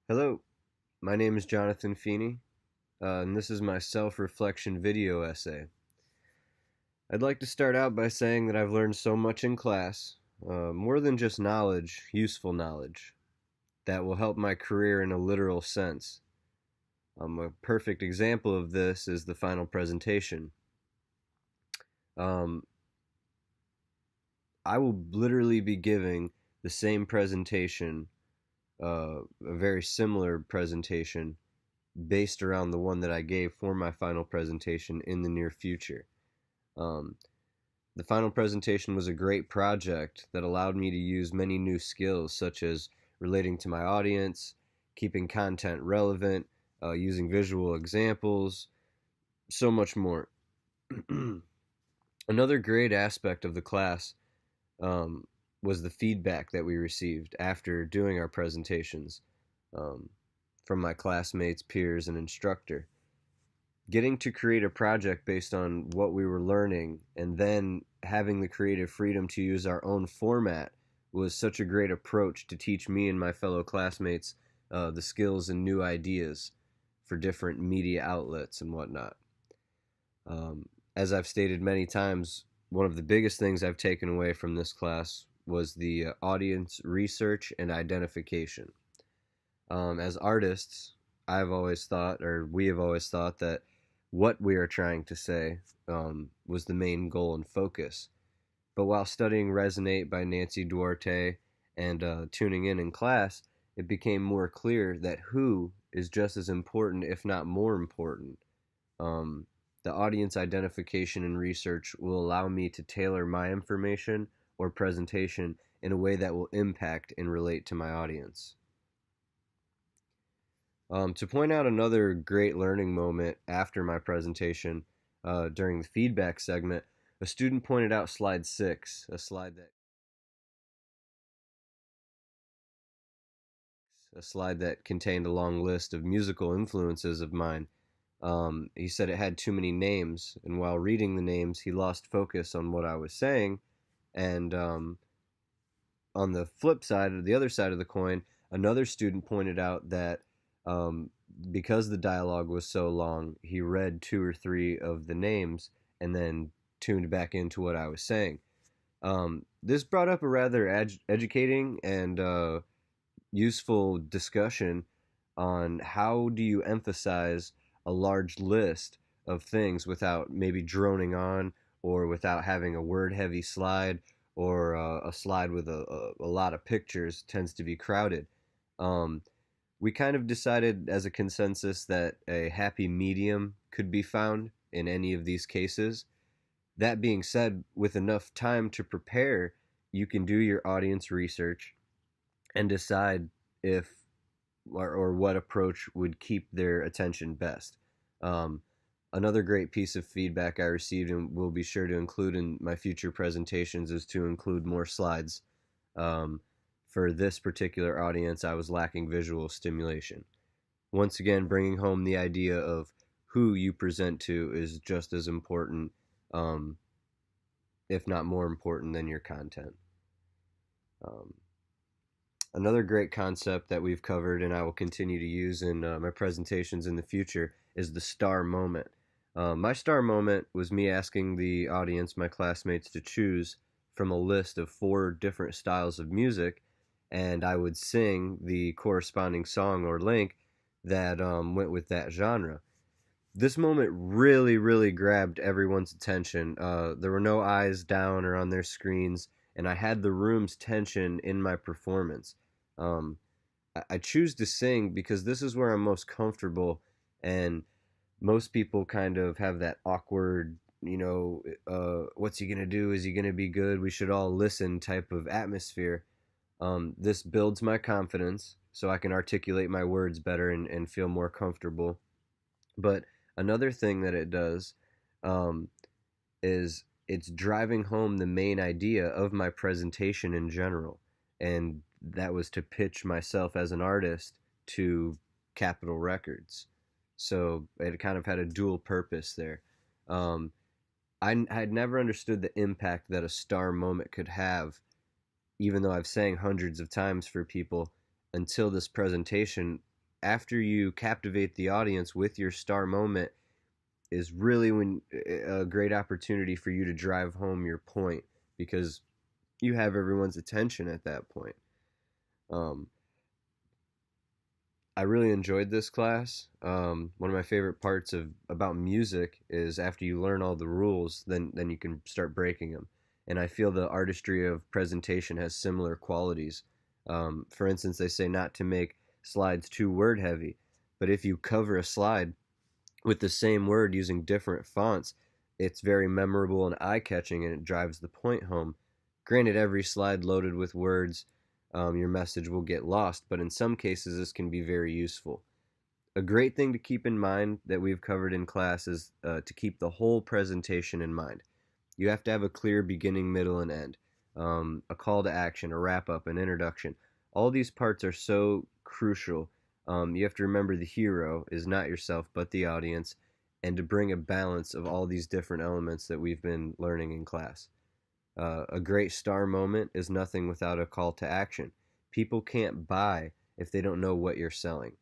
Hello, my name is Jonathan Feeney, and this is my self-reflection video essay. I'd like to start out by saying that I've learned so much in class, more than just knowledge, useful knowledge, that will help my career in a literal sense. A perfect example of this is the final presentation. Um, I will literally be giving the same presentation, a very similar presentation, based around the one that I gave for my final presentation in the near future. Um, the final presentation was a great project that allowed me to use many new skills, such as relating to my audience, keeping content relevant, using visual examples, so much more. Another great aspect of the class um, was the feedback that we received after doing our presentations um, from my classmates, peers, and instructor. Getting to create a project based on what we were learning and then having the creative freedom to use our own format was such a great approach to teach me and my fellow classmates the skills and new ideas for different media outlets and whatnot. As I've stated many times, one of the biggest things I've taken away from this class was the audience research and identification. As artists, I've always thought, or we have always thought, that what we are trying to say was the main goal and focus. But while studying Resonate by Nancy Duarte and tuning in class, it became more clear that who is just as important, if not more important. Um, the audience identification and research will allow me to tailor my information or presentation in a way that will impact and relate to my audience. To point out another great learning moment after my presentation, during the feedback segment, a student pointed out slide 6, a slide that contained a long list of musical influences of mine. He said it had too many names, and while reading the names, he lost focus on what I was saying. And on the flip side, or the other side of the coin, another student pointed out that um, because the dialogue was so long, he read two or three of the names and then tuned back into what I was saying. This brought up a rather educating and useful discussion on how do you emphasize a large list of things without maybe droning on, or without having a word heavy slide, or a slide with a lot of pictures tends to be crowded. Um, we kind of decided as a consensus that a happy medium could be found in any of these cases. That being said, with enough time to prepare, you can do your audience research and decide if or what approach would keep their attention best. Um, Another great piece of feedback I received and will be sure to include in my future presentations is to include more slides. Um, for this particular audience, I was lacking visual stimulation. Once again, bringing home the idea of who you present to is just as important, um, if not more important, than your content. Um, Another great concept that we've covered and I will continue to use in my presentations in the future is the star moment. My star moment was me asking the audience, my classmates, to choose from a list of 4 different styles of music, and I would sing the corresponding song or link that went with that genre. This moment really, really grabbed everyone's attention. There were no eyes down or on their screens, and I had the room's tension in my performance. Um, I choose to sing because this is where I'm most comfortable, and most people kind of have that awkward, what's he gonna do? Is he gonna be good? We should all listen type of atmosphere. This builds my confidence so I can articulate my words better and feel more comfortable. But another thing that it does um, is it's driving home the main idea of my presentation in general. And that was to pitch myself as an artist to Capitol Records. So it kind of had a dual purpose there. Um, I had never understood the impact that a star moment could have, even though I've sang hundreds of times for people, until this presentation after you captivate the audience with your star moment is really when a great opportunity for you to drive home your point, because you have everyone's attention at that point. Um, I really enjoyed this class. One of my favorite parts of about music is after you learn all the rules, then you can start breaking them. And I feel the artistry of presentation has similar qualities. For instance, they say not to make slides too word heavy, but if you cover a slide with the same word using different fonts, it's very memorable and eye catching, and it drives the point home. Granted, every slide loaded with words, your message will get lost, but in some cases, this can be very useful. A great thing to keep in mind that we've covered in class is to keep the whole presentation in mind. You have to have a clear beginning, middle, and end, a call to action, a wrap up, an introduction. All these parts are so crucial. You have to remember the hero is not yourself, but the audience, and to bring a balance of all these different elements that we've been learning in class. A great star moment is nothing without a call to action. People can't buy if they don't know what you're selling.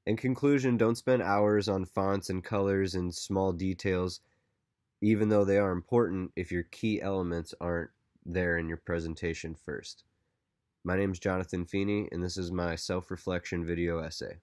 In conclusion, don't spend hours on fonts and colors and small details, even though they are important, if your key elements aren't there in your presentation first. My name is Jonathan Feeney, and this is my self-reflection video essay.